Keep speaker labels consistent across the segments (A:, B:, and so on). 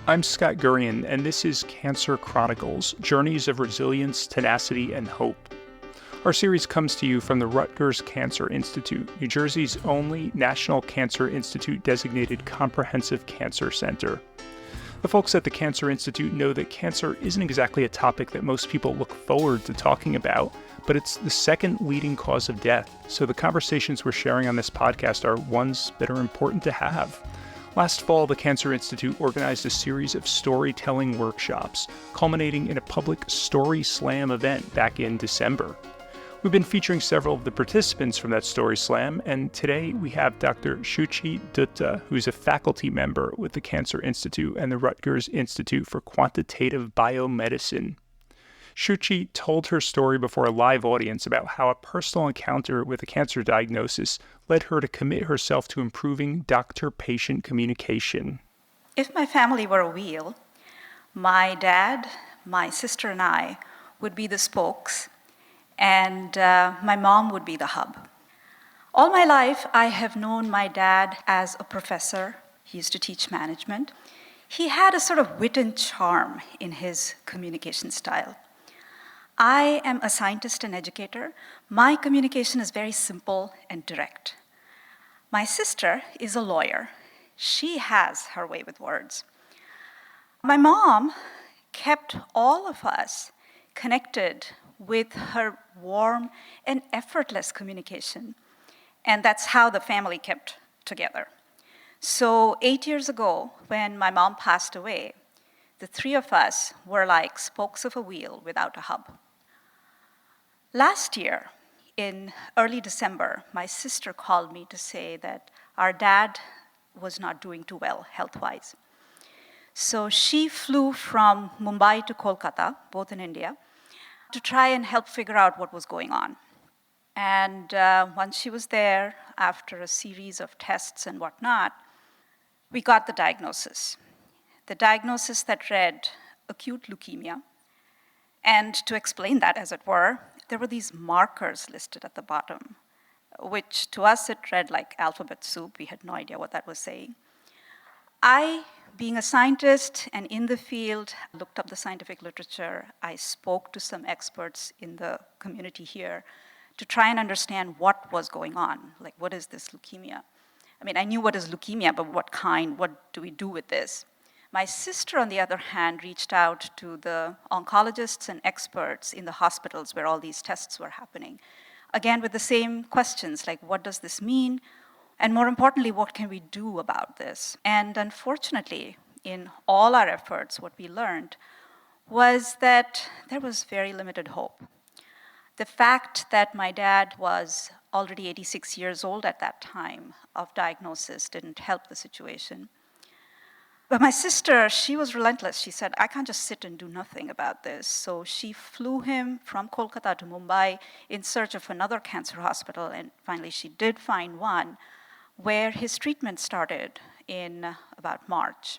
A: I'm Scott Gurian, and this is Cancer Chronicles, Journeys of Resilience, Tenacity, and Hope. Our series comes to you from the Rutgers Cancer Institute, New Jersey's only National Cancer Institute designated comprehensive cancer center. The folks at the Cancer Institute know that cancer isn't exactly a topic that most people look forward to talking about, but it's the second leading cause of death, so the conversations we're sharing on this podcast are ones that are important to have. Last fall, the Cancer Institute organized a series of storytelling workshops, culminating in a public Story Slam event back in December. We've been featuring several of the participants from that Story Slam, and today we have Dr. Shuchi, who's a faculty member with the Cancer Institute and the Rutgers Institute for Quantitative Biomedicine. Shuchi told her story before a live audience about how a personal encounter with a cancer diagnosis led her to commit herself to improving doctor-patient communication.
B: If my family were a wheel, my dad, my sister, and I would be the spokes, and my mom would be the hub. All my life, I have known my dad as a professor. He used to teach management. He had a sort of wit and charm in his communication style. I am a scientist and educator. My communication is very simple and direct. My sister is a lawyer. She has her way with words. My mom kept all of us connected with her warm and effortless communication. And that's how the family kept together. So 8 years ago, when my mom passed away, the three of us were like spokes of a wheel without a hub. Last year, in early December, my sister called me to say that our dad was not doing too well health-wise. So she flew from Mumbai to Kolkata, both in India, to try and help figure out what was going on. And once she was there, after a series of tests and whatnot, we got the diagnosis. The diagnosis that read acute leukemia. And to explain that, as it were, there were these markers listed at the bottom, which to us it read like alphabet soup. We had no idea what that was saying. I, being a scientist and in the field, looked up the scientific literature. I spoke to some experts in the community here to try and understand what was going on. Like, what is this leukemia? I mean, I knew what is leukemia, but what kind? What do we do with this? My sister, on the other hand, reached out to the oncologists and experts in the hospitals where all these tests were happening. Again, with the same questions, like, what does this mean? And more importantly, what can we do about this? And unfortunately, in all our efforts, what we learned was that there was very limited hope. The fact that my dad was already 86 years old at that time of diagnosis didn't help the situation. But my sister, she was relentless. She said, I can't just sit and do nothing about this. So she flew him from Kolkata to Mumbai in search of another cancer hospital, and finally she did find one where his treatment started in about March.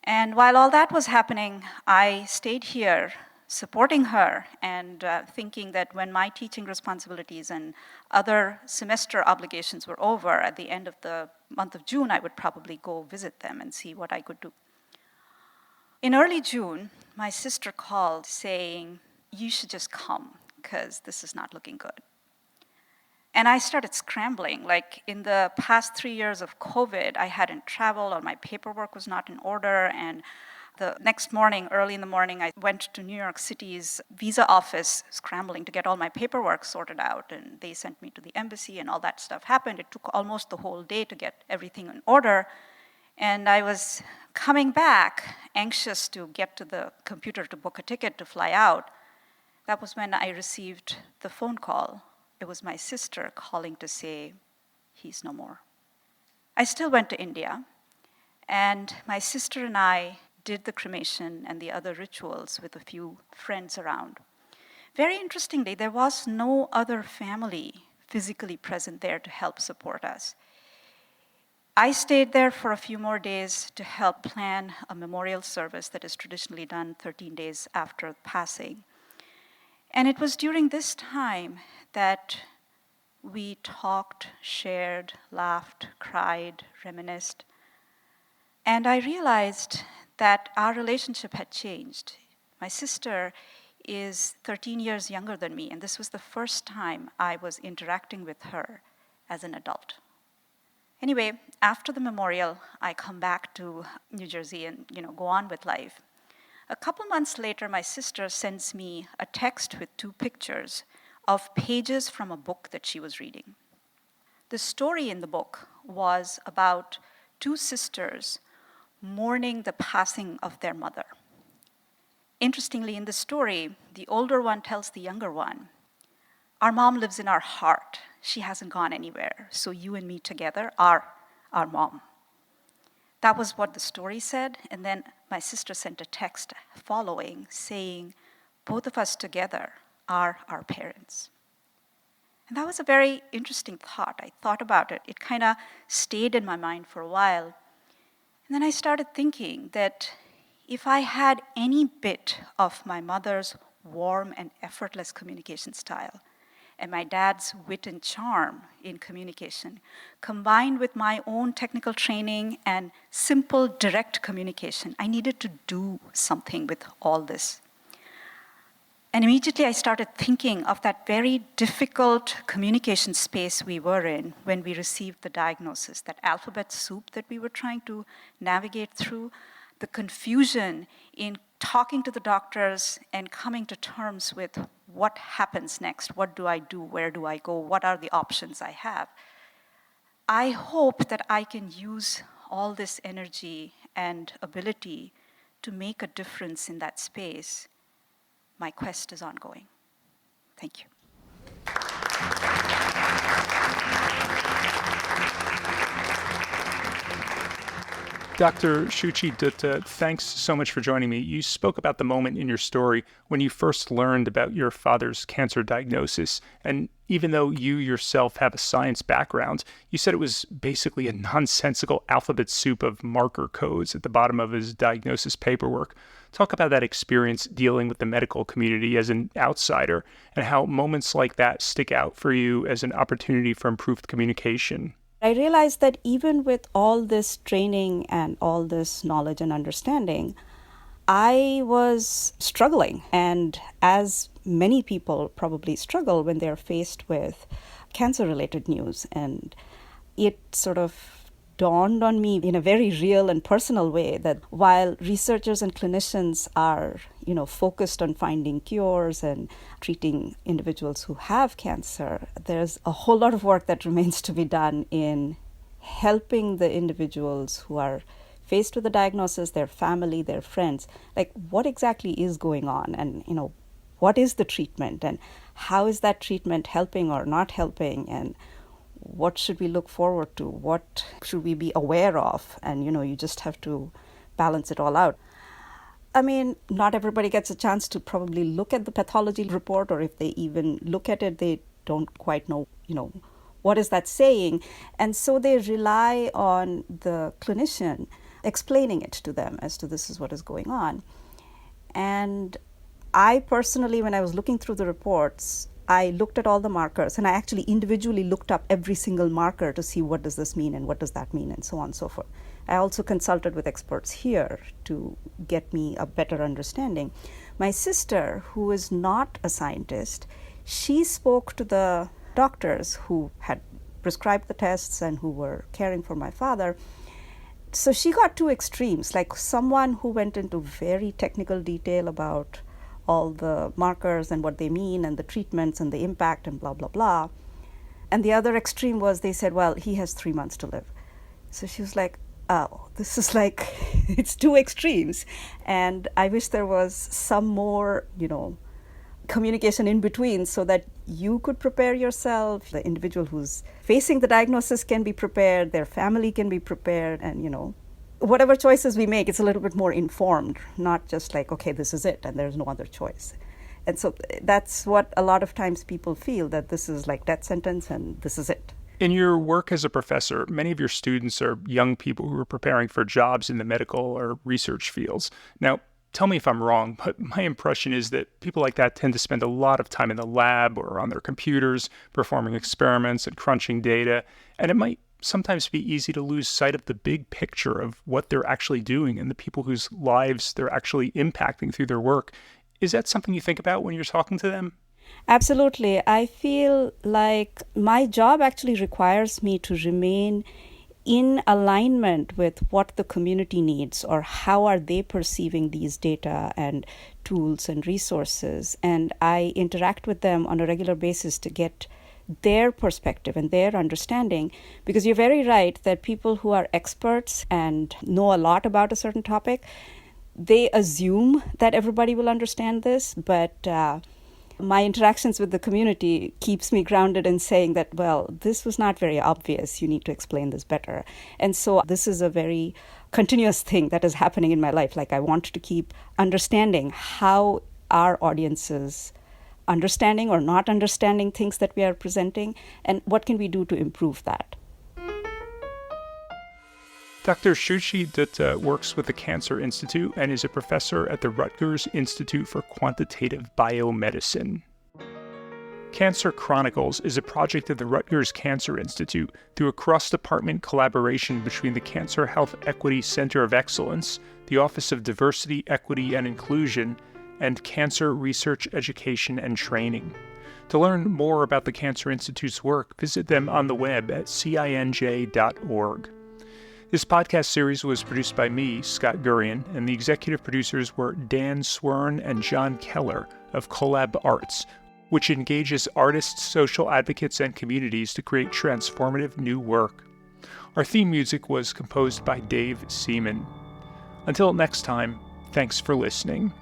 B: And while all that was happening, I stayed here supporting her and thinking that when my teaching responsibilities and other semester obligations were over at the end of the month of June, I would probably go visit them and see what I could do. In early June, my sister called saying, you should just come because this is not looking good. And I started scrambling. Like, in the past 3 years of COVID, I hadn't traveled or my paperwork was not in order. And the next morning, early in the morning, I went to New York City's visa office, scrambling to get all my paperwork sorted out. And they sent me to the embassy and all that stuff happened. It took almost the whole day to get everything in order. And I was coming back, anxious to get to the computer to book a ticket to fly out. That was when I received the phone call. It was my sister calling to say, he's no more. I still went to India, and my sister and I did the cremation and the other rituals with a few friends around. Very interestingly, there was no other family physically present there to help support us. I stayed there for a few more days to help plan a memorial service that is traditionally done 13 days after passing. And it was during this time that we talked, shared, laughed, cried, reminisced. And I realized that our relationship had changed. My sister is 13 years younger than me, and this was the first time I was interacting with her as an adult. Anyway, after the memorial, I come back to New Jersey and go on with life. A couple months later, my sister sends me a text with 2 pictures of pages from a book that she was reading. The story in the book was about 2 sisters mourning the passing of their mother. Interestingly, in the story, the older one tells the younger one, "Our mom lives in our heart. She hasn't gone anywhere. So you and me together are our mom." That was what the story said. And then my sister sent a text following saying, "Both of us together are our parents." And that was a very interesting thought. I thought about it. It kind of stayed in my mind for a while. And then I started thinking that if I had any bit of my mother's warm and effortless communication style, and my dad's wit and charm in communication, combined with my own technical training and simple, direct communication, I needed to do something with all this. And immediately I started thinking of that very difficult communication space we were in when we received the diagnosis, that alphabet soup that we were trying to navigate through, the confusion in talking to the doctors and coming to terms with what happens next, what do I do, where do I go, what are the options I have. I hope that I can use all this energy and ability to make a difference in that space. My quest is ongoing. Thank you.
A: Dr. Shuchi Dutta, thanks so much for joining me. You spoke about the moment in your story when you first learned about your father's cancer diagnosis. And even though you yourself have a science background, you said it was basically a nonsensical alphabet soup of marker codes at the bottom of his diagnosis paperwork. Talk about that experience dealing with the medical community as an outsider and how moments like that stick out for you as an opportunity for improved communication.
C: I realized that even with all this training and all this knowledge and understanding, I was struggling. And as many people probably struggle when they're faced with cancer-related news. And it sort of dawned on me in a very real and personal way that while researchers and clinicians are, focused on finding cures and treating individuals who have cancer, there's a whole lot of work that remains to be done in helping the individuals who are faced with the diagnosis, their family, their friends, like what exactly is going on and, what is the treatment and how is that treatment helping or not helping and what should we look forward to? What should we be aware of? And, you just have to balance it all out. I mean, not everybody gets a chance to probably look at the pathology report, or if they even look at it, they don't quite know, what is that saying? And so they rely on the clinician explaining it to them as to this is what is going on. And I personally, when I was looking through the reports, I looked at all the markers and I actually individually looked up every single marker to see what does this mean and what does that mean and so on and so forth. I also consulted with experts here to get me a better understanding. My sister, who is not a scientist, she spoke to the doctors who had prescribed the tests and who were caring for my father. So she got 2 extremes, like someone who went into very technical detail about all the markers and what they mean and the treatments and the impact and blah, blah, blah. And the other extreme was they said, well, he has 3 months to live. So she was like, oh, this is like, it's 2 extremes. And I wish there was some more, communication in between so that you could prepare yourself. The individual who's facing the diagnosis can be prepared, their family can be prepared, and, whatever choices we make, it's a little bit more informed, not just like, okay, this is it, and there's no other choice. And so that's what a lot of times people feel, that this is like death sentence and this is it.
A: In your work as a professor, many of your students are young people who are preparing for jobs in the medical or research fields. Now, tell me if I'm wrong, but my impression is that people like that tend to spend a lot of time in the lab or on their computers performing experiments and crunching data, and it might sometimes be easy to lose sight of the big picture of what they're actually doing and the people whose lives they're actually impacting through their work. Is that something you think about when you're talking to them?
C: Absolutely. I feel like my job actually requires me to remain in alignment with what the community needs, or how are they perceiving these data and tools and resources. And I interact with them on a regular basis to get their perspective and their understanding, because you're very right that people who are experts and know a lot about a certain topic, they assume that everybody will understand this, but my interactions with the community keeps me grounded in saying that, well, this was not very obvious. You need to explain this better. And so this is a very continuous thing that is happening in my life. Like, I want to keep understanding how our audiences understanding or not understanding things that we are presenting, and what can we do to improve that.
A: Dr. Shuchi Dutta works with the Cancer Institute and is a professor at the Rutgers Institute for Quantitative Biomedicine. Cancer Chronicles is a project of the Rutgers Cancer Institute through a cross-department collaboration between the Cancer Health Equity Center of Excellence, the Office of Diversity, Equity, and Inclusion, and Cancer Research Education and Training. To learn more about the Cancer Institute's work, visit them on the web at cinj.org. This podcast series was produced by me, Scott Gurian, and the executive producers were Dan Swern and John Keller of Collab Arts, which engages artists, social advocates, and communities to create transformative new work. Our theme music was composed by Dave Seaman. Until next time, thanks for listening.